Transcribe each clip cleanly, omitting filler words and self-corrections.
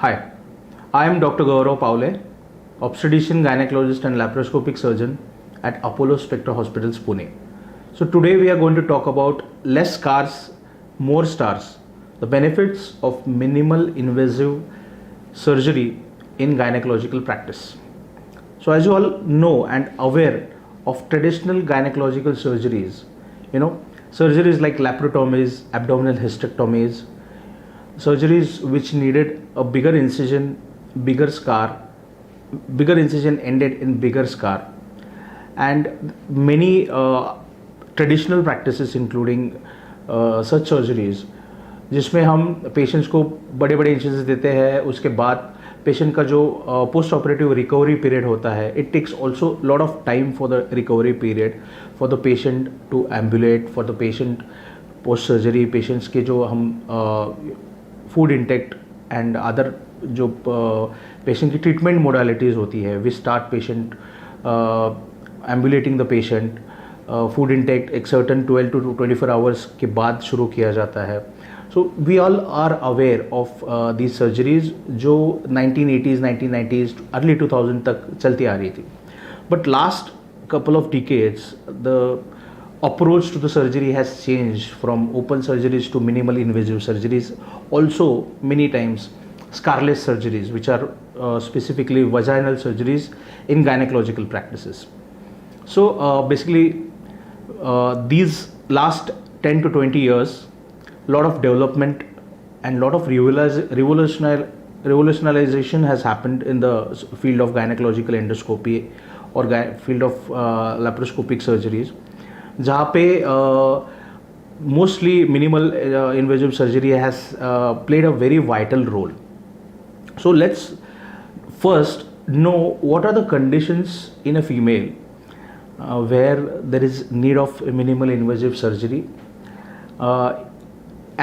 Hi, I am Dr. Gaurav Pawale, Obstetrician, Gynaecologist and Laparoscopic Surgeon at Apollo Spectra Hospitals, Pune. So today we are going to talk about less scars, more stars, the benefits of minimal invasive surgery in gynecological practice. So as you all know and aware of traditional gynecological surgeries, surgeries like laparotomies, abdominal hysterectomies, surgeries which needed a bigger incision, bigger incision ended in bigger scar, and many traditional practices including such surgeries जिसमें हम patients को बड़े बड़े incisions देते हैं. उसके बाद patient का जो पोस्ट ऑपरेटिव रिकवरी पीरियड होता है, it takes also lot of time for the recovery period for the patient to ambulate, for the patient post surgery. Patients के जो हम फूड इंटेक्ट एंड अदर जो पेशेंट की treatment modalities होती है, we start patient ambulating the patient. Food intake एक certain 12 to 24 hours के बाद शुरू किया जाता है. So we all are aware of these surgeries जो 1980s, 1990s, अर्ली 2000 तक चलती आ रही थी. But last couple of decades, the approach to the surgery has changed from open surgeries to minimal invasive surgeries. Also, many times, scarless surgeries, which are specifically vaginal surgeries in gynecological practices. So, basically, these last 10 to 20 years, lot of development and lot of revolutionization has happened in the field of gynecological endoscopy or field of laparoscopic surgeries, जहाँ पे mostly minimal invasive surgery has played a very vital role. So let's first know what are the conditions in a female where there is need of minimal invasive surgery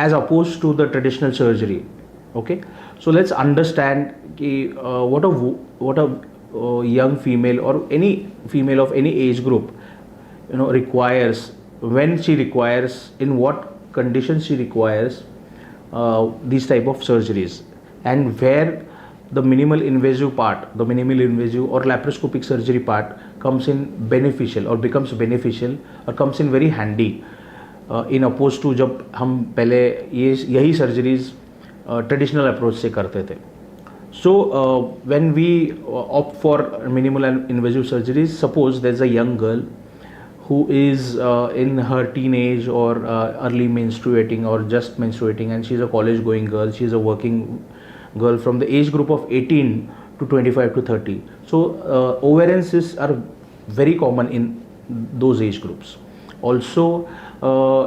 as opposed to the traditional surgery. Okay, so let's understand what a young female or any female of any age group requires, when she requires, in what conditions she requires these type of surgeries, and where the minimal invasive or laparoscopic surgery part comes in beneficial or becomes beneficial or comes in very handy in opposed to जब हम पहले यही surgeries traditional approach से करते थे. So when we opt for minimal and invasive surgeries, suppose there's a young girl who is in her teenage or early menstruating or just menstruating, and she's a college going girl, she's a working girl from the age group of 18 to 25 to 30. So ovarian cysts are very common in those age groups. Also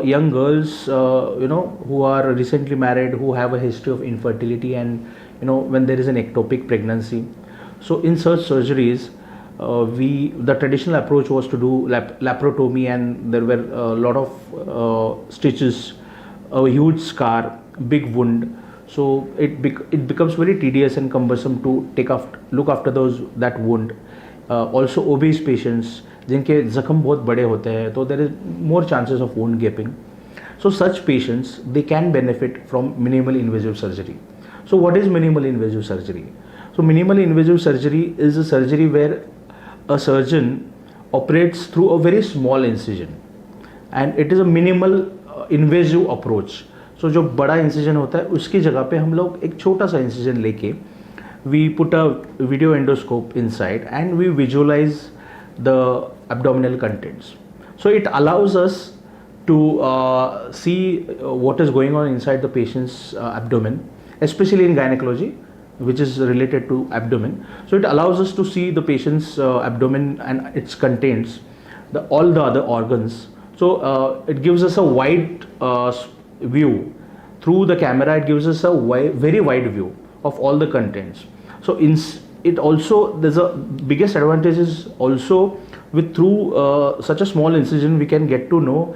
young girls who are recently married, who have a history of infertility, and when there is an ectopic pregnancy. So in such surgeries, the traditional approach was to do laparotomy, and there were a lot of stitches, a huge scar, big wound. So it becomes very tedious and cumbersome to look after that wound. Also obese patients जिनके जख्म बहुत बड़े होते हैं, तो there is more chances of wound gaping. So such patients, they can benefit from minimal invasive surgery. So what is minimal invasive surgery? So minimal invasive surgery is a surgery where a surgeon operates through a very small incision, and it is a minimal invasive approach. So जो बड़ा incision होता है उसकी जगह पे हम लोग एक छोटा सा incision लेके we put a video endoscope inside and we visualize the abdominal contents. So it allows us to see what is going on inside the patient's abdomen, especially in gynecology, which is related to abdomen. So it allows us to see the patient's abdomen and its contents, all the other organs. So it gives us a wide view through the camera. It gives us a very wide view of all the contents. So it also, there's a biggest advantage is also through such a small incision we can get to know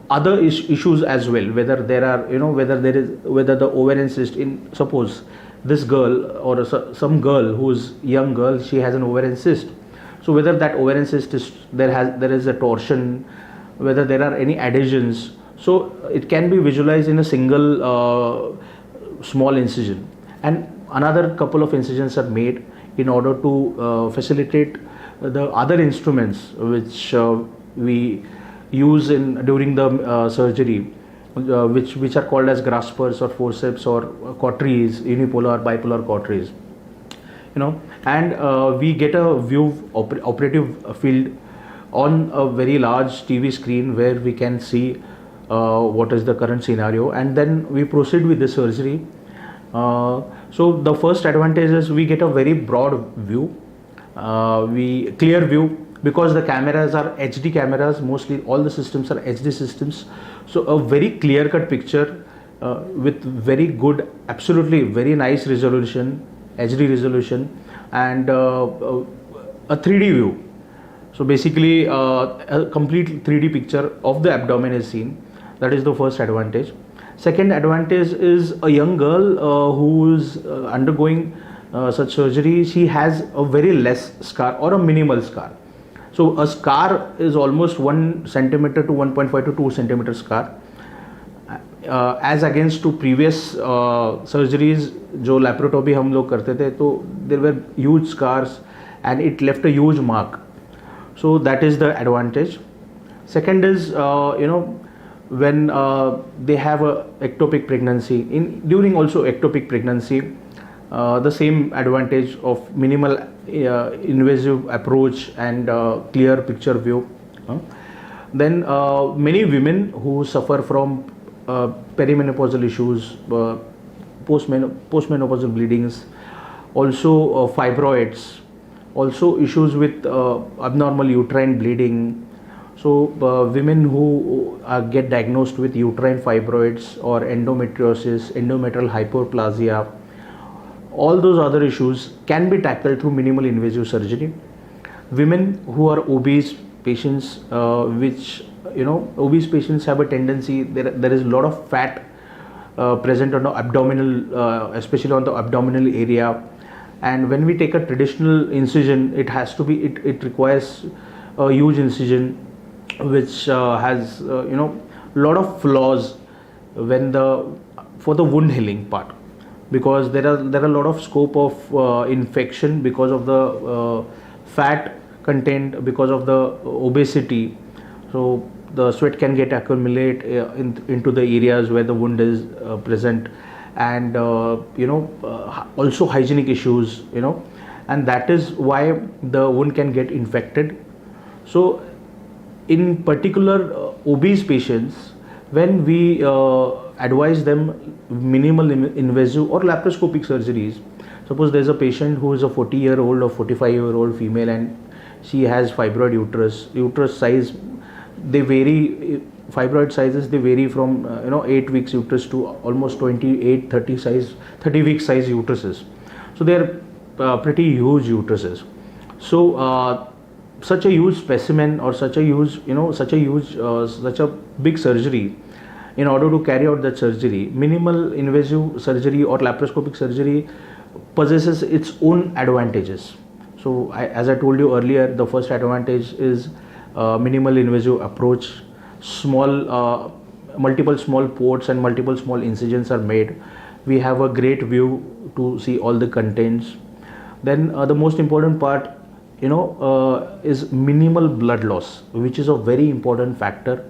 other issues as well, whether there are whether the ovarian cyst, in suppose this girl or some girl who's young girl, she has an ovarian cyst. So whether that ovarian cyst is there is a torsion, whether there are any adhesions. So it can be visualized in a single small incision, and another couple of incisions are made in order to facilitate the other instruments which we use in during the surgery, which are called as graspers or forceps or cauteries, unipolar, bipolar cauteries. And we get a view operative field on a very large TV screen where we can see what is the current scenario, and then we proceed with the surgery. So the first advantage is we get a very broad view, clear view, because the cameras are HD cameras. Mostly all the systems are HD systems, so a very clear cut picture with very good, absolutely very nice resolution, HD resolution, and a 3D view. So basically a complete 3D picture of the abdomen is seen. That is the first advantage. Second advantage is a young girl who is undergoing such surgery. She has a very less scar or a minimal scar. So a scar is almost 1 centimeter to 1.5 to 2 centimeter scar, as against to previous surgeries जो laparoscopy हम लोग करते थे, तो there were huge scars and it left a huge mark. So that is the advantage. Second is when they have a ectopic pregnancy, during also ectopic pregnancy, the same advantage of minimal invasive approach and clear picture view. Then many women who suffer from perimenopausal issues, postmenopausal bleedings, also fibroids, also issues with abnormal uterine bleeding. So women who get diagnosed with uterine fibroids or endometriosis, endometrial hyperplasia, all those other issues can be tackled through minimal invasive surgery. Women who are obese patients, obese patients have a tendency, there is a lot of fat present on the abdominal, especially on the abdominal area. And when we take a traditional incision, it has to be, it requires a huge incision which has lot of flaws for the wound healing part, because there are a lot of scope of infection because of the fat content, because of the obesity. So the sweat can get accumulate into the areas where the wound is present, and also hygienic issues, and that is why the wound can get infected. So in particular obese patients, when we advise them minimal invasive or laparoscopic surgeries, suppose there is a patient who is a 40-year-old or 45-year-old female and she has fibroid uterus size, they vary, fibroid sizes they vary from 8 weeks uterus to almost 30 week size uteruses. So they are pretty huge uteruses. So such a huge specimen or such a big surgery, in order to carry out that surgery, minimal invasive surgery or laparoscopic surgery possesses its own advantages. So as I told you earlier, the first advantage is minimal invasive approach. Multiple small ports and multiple small incisions are made. We have a great view to see all the contents. Then the most important part is minimal blood loss, which is a very important factor,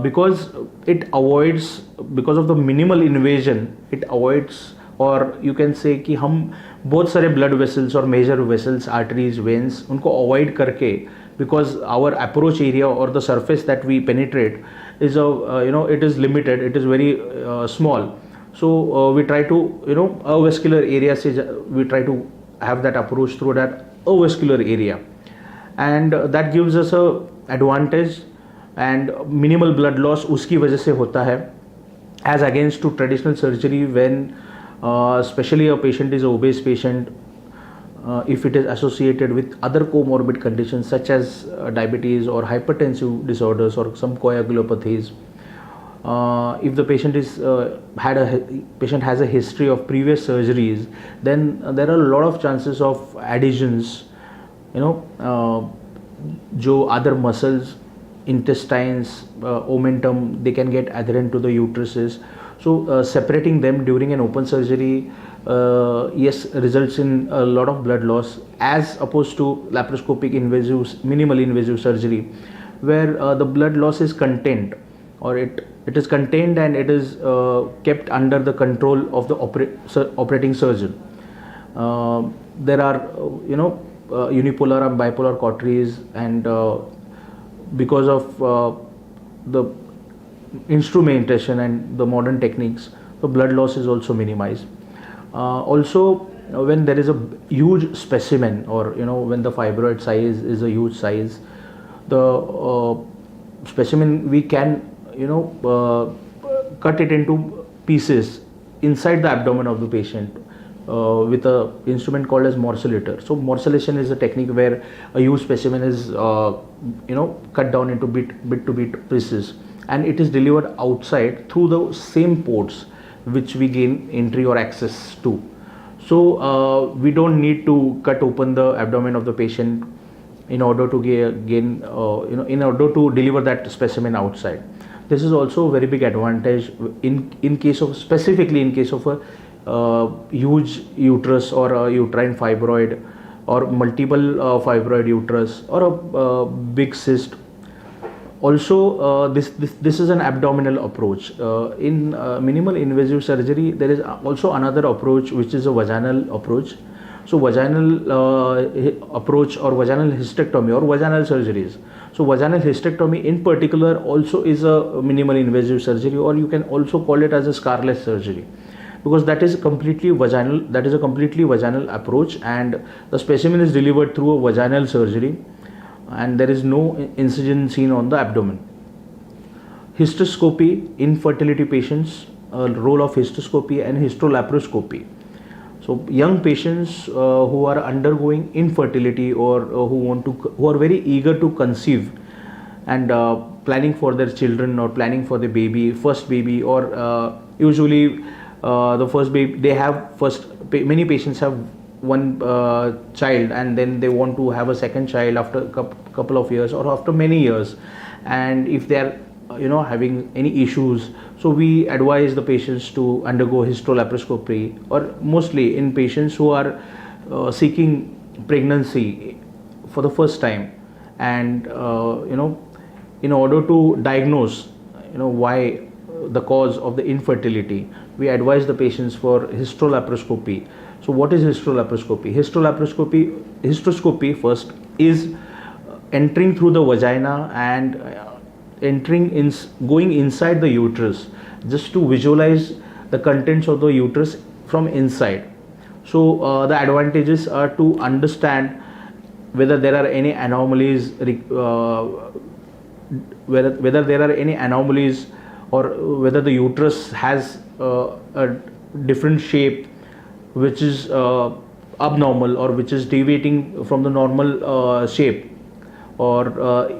because it avoids, because of the minimal invasion, it avoids, or you can say कि हम बहुत सारे blood vessels और major vessels, arteries, veins उनको avoid करके, because our approach area or the surface that we penetrate is it is limited, it is very small. So we try to avascular area से we try to have that approach through that avascular area, and that gives us a advantage, and minimal blood loss उसकी वजह से होता है, as against to traditional surgery when especially a patient is an obese patient, if it is associated with other comorbid conditions such as diabetes or hypertensive disorders or some coagulopathies. If the patient has a history of previous surgeries, then there are a lot of chances of adhesions, जो other muscles, intestines, omentum, they can get adherent to the uteruses. So separating them during an open surgery, yes, results in a lot of blood loss, as opposed to laparoscopic invasive, minimal invasive surgery, where the blood loss is contained, or it is contained and it is kept under the control of the operating surgeon. There are unipolar and bipolar cauteries, and because of the instrumentation and the modern techniques, the blood loss is also minimized. Also, when there is a huge specimen, or when the fibroid size is a huge size, the specimen, we can cut it into pieces inside the abdomen of the patient with a instrument called as morcellator. So morcellation is a technique where a huge specimen is cut down into bit to bit pieces, and it is delivered outside through the same ports which we gain entry or access to. So we don't need to cut open the abdomen of the patient in order to gain in order to deliver that specimen outside. This is also a very big advantage in case of, specifically in case of a huge uterus, or a uterine fibroid, or multiple fibroid uterus, or a big cyst. Also, this is an abdominal approach. In minimal invasive surgery, there is also another approach, which is a vaginal approach. So vaginal approach, or vaginal hysterectomy, or vaginal surgeries. So vaginal hysterectomy in particular also is a minimal invasive surgery, or you can also call it as a scarless surgery, because that is completely vaginal. That is a completely vaginal approach, and the specimen is delivered through a vaginal surgery, and there is no incision seen on the abdomen. Hysteroscopy, infertility patients, role of hysteroscopy and hysterolaparoscopy. So young patients who are undergoing infertility, or who are very eager to conceive, and planning for their children, or planning for the first baby, or usually the first baby, they have many patients have one child, and then they want to have a second child after a couple of years, or after many years. And if they are having any issues, so we advise the patients to undergo hysterolaparoscopy, or mostly in patients who are seeking pregnancy for the first time, and in order to diagnose why the cause of the infertility, we advise the patients for hysterolaparoscopy. So what is hysterolaparoscopy? Hysteroscopy first is entering through the vagina and going inside the uterus, just to visualize the contents of the uterus from inside. So the advantages are to understand whether there are any anomalies, whether there are any anomalies, or whether the uterus has a different shape which is abnormal, or which is deviating from the normal shape, or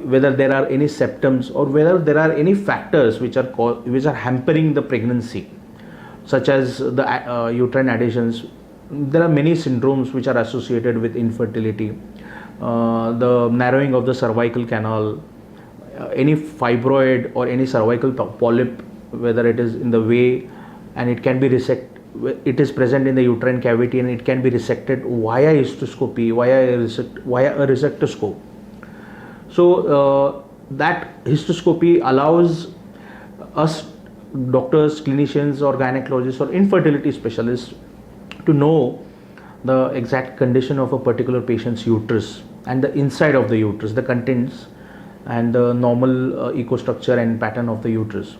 whether there are any symptoms, or whether there are any factors which are hampering the pregnancy, such as the uterine adhesions. There are many syndromes which are associated with infertility. The narrowing of the cervical canal, any fibroid or any cervical polyp, whether it is in the way, and it can be it is present in the uterine cavity, and it can be resected via hysteroscopy, via a resectoscope. So that hysteroscopy allows us doctors, clinicians, or gynecologists, or infertility specialists to know the exact condition of a particular patient's uterus, and the inside of the uterus, the contents, and the normal ecostructure and pattern of the uterus.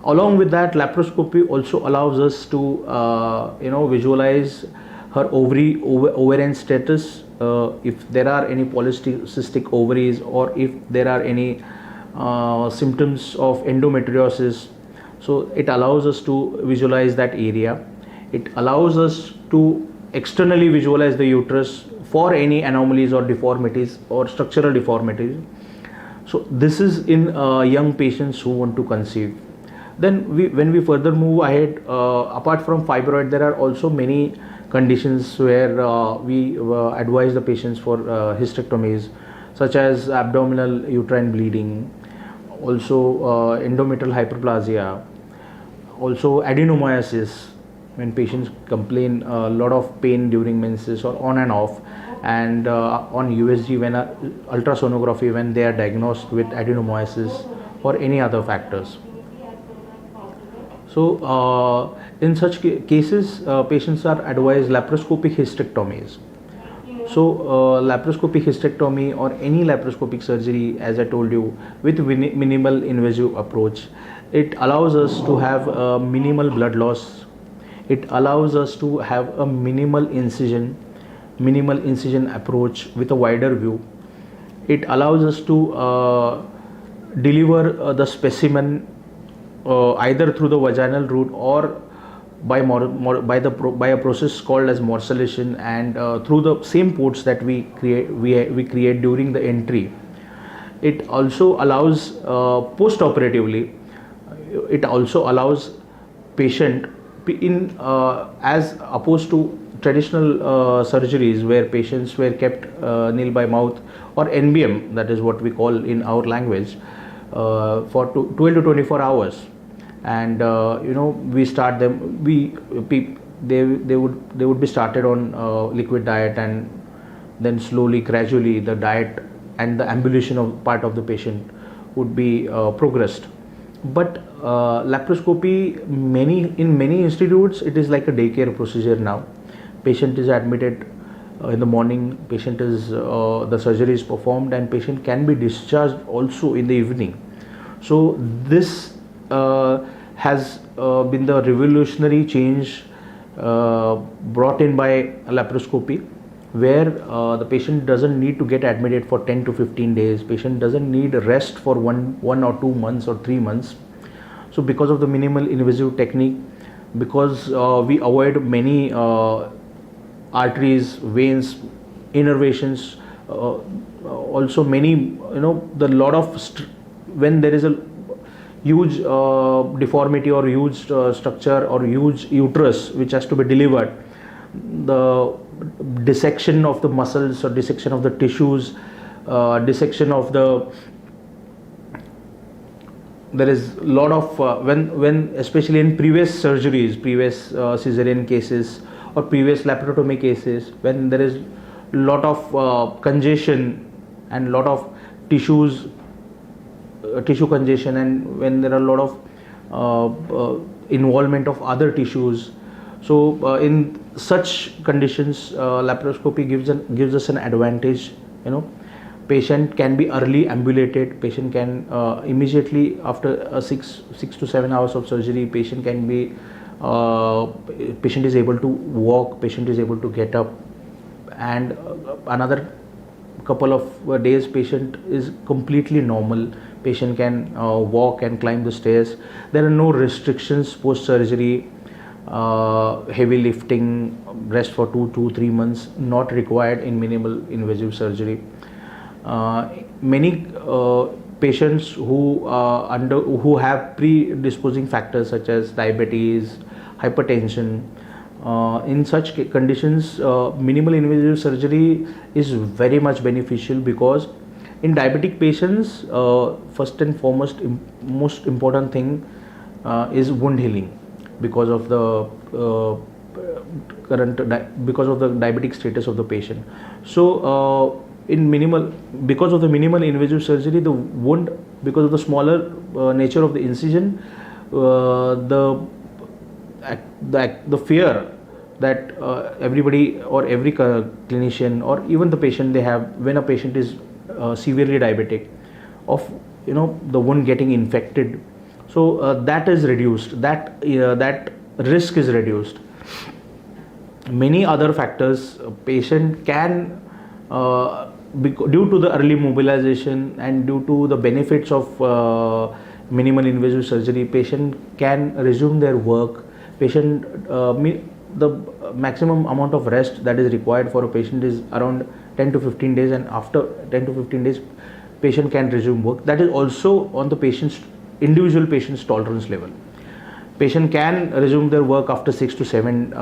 Along with that, laparoscopy also allows us to visualize her ovarian status, if there are any polycystic ovaries, or if there are any symptoms of endometriosis. So it allows us to visualize that area. It allows us to externally visualize the uterus for any anomalies or deformities or structural deformities. So this is in young patients who want to conceive. Then when we further move ahead, apart from fibroid, there are also many conditions where we advise the patients for hysterectomies, such as abdominal uterine bleeding, also endometrial hyperplasia, Also adenomyosis, when patients complain a lot of pain during menses or on and off, and on USG when ultrasonography when they are diagnosed with adenomyosis or any other factors. So in such cases, patients are advised laparoscopic hysterectomies. So laparoscopic hysterectomy or any laparoscopic surgery, as I told you, with minimal invasive approach, it allows us to have minimal blood loss. It allows us to have a minimal incision approach with a wider view. It allows us to deliver the specimen either through the vaginal route or by a process called as morcellation, and through the same ports that we create during the entry. It also allows post-operatively. It also allows patient in as opposed to traditional surgeries where patients were kept nil by mouth or NBM, that is what we call in our language, for 12 to 24 hours. And we start them, they would be started on liquid diet, and then slowly gradually the diet and the ambulation of part of the patient would be progressed. But laparoscopy, in many institutes, it is like a daycare procedure now. Patient is admitted in the morning, patient is the surgery is performed, and patient can be discharged also in the evening. So this has been the revolutionary change brought in by laparoscopy, where the patient doesn't need to get admitted for 10 to 15 days. Patient doesn't need rest for one or 2 months or 3 months. So because of the minimal invasive technique, because we avoid many arteries, veins, innervations, also many, the lot of when there is a huge deformity or huge structure or huge uterus which has to be delivered, the dissection of the muscles or dissection of the tissues, dissection of the, there is a lot of when especially in previous surgeries, previous cesarean cases or previous laparotomy cases, when there is lot of congestion and lot of tissue congestion, and when there are a lot of involvement of other tissues. So in such conditions, laparoscopy gives us an advantage. Patient can be early ambulated. Patient can immediately after 6 to 7 hours of surgery, patient is able to walk, patient is able to get up, and another couple of days patient is completely normal. Patient can walk and climb the stairs. There are no restrictions post surgery. Heavy lifting, rest for 2 to 3 months not required in minimal invasive surgery. Many patients who have predisposing factors such as diabetes, hypertension, in such conditions, minimal invasive surgery is very much beneficial, because in diabetic patients, first and foremost, most important thing is wound healing, because of the because of the diabetic status of the patient. So because of the minimal invasive surgery, the wound, because of the smaller nature of the incision, the fear that everybody or every clinician or even the patient they have when a patient is severely diabetic, of the wound getting infected. So that is reduced. That risk is reduced. Many other factors patient can, due to the early mobilization and due to the benefits of minimal invasive surgery, patient can resume their work. Patient, the maximum amount of rest that is required for a patient is around 10 to 15 days, and after 10 to 15 days patient can resume work. That is also on the individual patient's tolerance level. Patient can resume their work after 6 to 7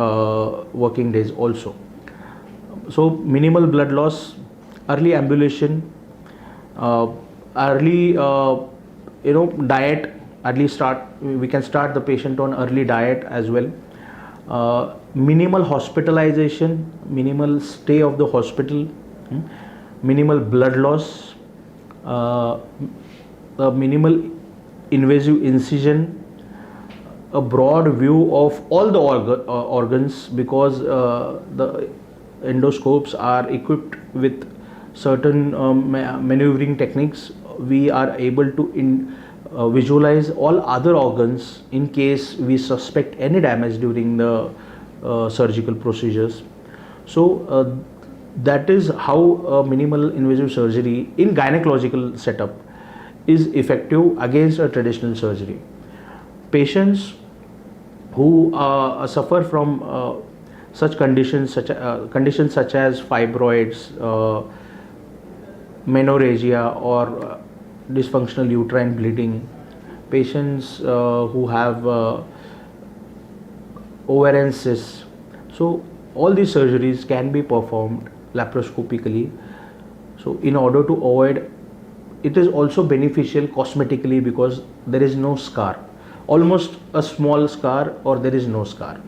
working days also. So minimal blood loss, early ambulation, early diet we can start the patient on early diet as well. Minimal hospitalization, minimal stay of the hospital, minimal blood loss, a minimal invasive incision, a broad view of all the organs, because the endoscopes are equipped with certain maneuvering techniques. We are able to visualize all other organs in case we suspect any damage during the surgical procedures. So that is how minimal invasive surgery in gynecological setup is effective against a traditional surgery. Patients who suffer from such conditions such as fibroids, menorrhagia, or dysfunctional uterine bleeding, patients who have ovarian cysts, so all these surgeries can be performed laparoscopically. So in order to avoid, it is also beneficial cosmetically because there is no scar, almost a small scar, or there is no scar.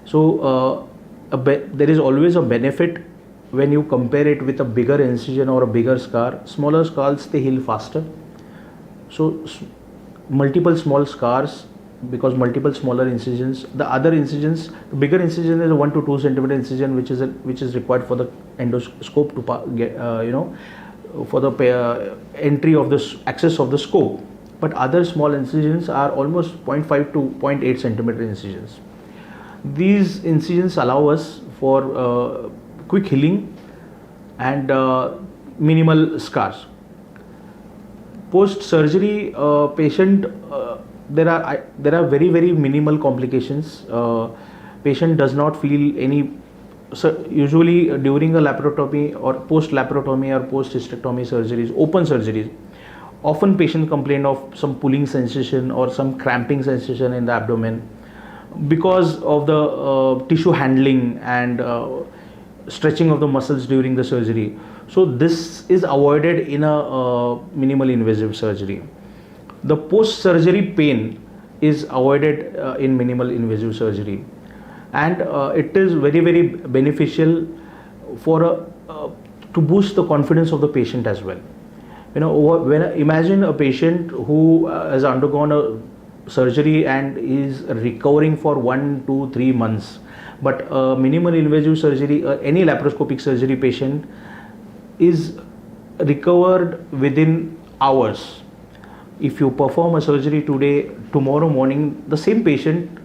So there is always a benefit when you compare it with a bigger incision or a bigger scar. Smaller scars, they heal faster. So multiple small scars, because multiple smaller incisions, the other incisions, the bigger incision is a 1 to 2 centimeter incision, which is required for the endoscope to get for the entry of the access of the scope. But other small incisions are almost 0.5 to 0.8 centimeter incisions. These incisions allow us for quick healing and minimal scars. Post surgery patient, there are very minimal complications. Patient does not feel any. So usually during a laparotomy or post laparotomy or post hysterectomy surgeries, open surgeries, often patient complain of some pulling sensation or some cramping sensation in the abdomen because of the tissue handling and stretching of the muscles during the surgery. So this is avoided in a minimal invasive surgery. The post surgery pain is avoided in minimal invasive surgery, and it is very beneficial for to boost the confidence of the patient as well. You know, when imagine a patient who has undergone a surgery and is recovering for 1 to 3 months, but minimal invasive surgery, any laparoscopic surgery patient is recovered within hours. If you perform a surgery today, tomorrow morning, the same patient,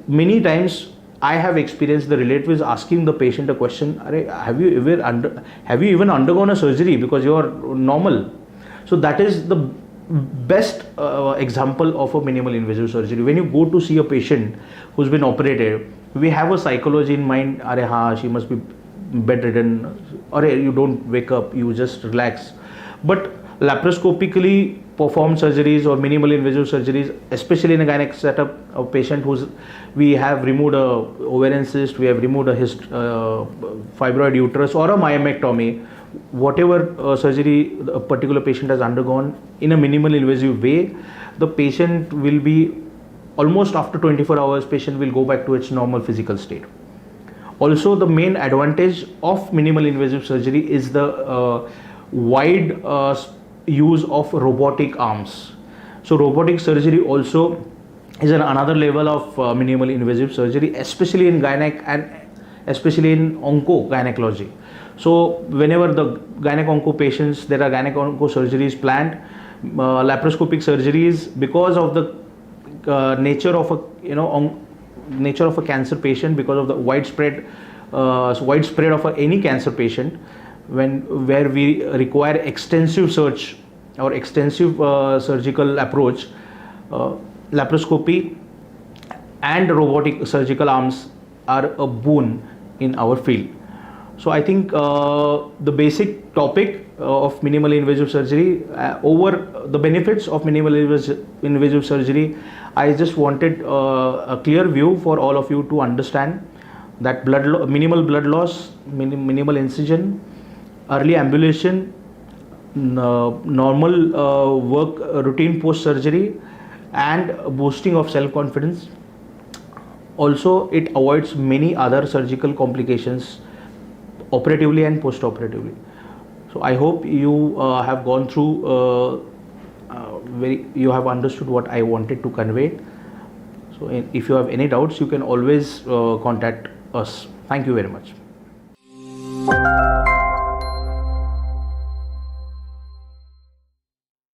many times I have experienced the relatives asking the patient a question, have you even undergone a surgery, because you are normal. So that is the best example of a minimal invasive surgery. When you go to see a patient who's been operated, we have a psychology in mind, she must be bedridden, or you don't wake up, you just relax. But laparoscopically performed surgeries or minimal invasive surgeries, especially in a gynec setup, a patient we have removed a ovarian cyst, we have removed a fibroid uterus or a myomectomy, whatever surgery a particular patient has undergone, in a minimal invasive way, the patient will be almost after 24 hours, patient will go back to its normal physical state. Also, the main advantage of minimal invasive surgery is the wide use of robotic arms. So robotic surgery also is another level of minimal invasive surgery, especially in gynec and especially in onco-gynecology. So whenever the gynec-onco patients, there are gynec-onco surgeries planned, laparoscopic surgeries, because of the nature of a cancer patient, because of the widespread of any cancer patient, where we require extensive search or extensive surgical approach, laparoscopy and robotic surgical arms are a boon in our field. So I think the basic topic of minimal invasive surgery, over the benefits of minimal invasive surgery, I just wanted a clear view for all of you to understand that minimal blood loss, minimal incision, early ambulation, normal work routine post surgery, and boosting of self confidence. Also, it avoids many other surgical complications operatively and post operatively. So I hope you have gone through you have understood what I wanted to convey. So if you have any doubts, you can always contact us. Thank you very much.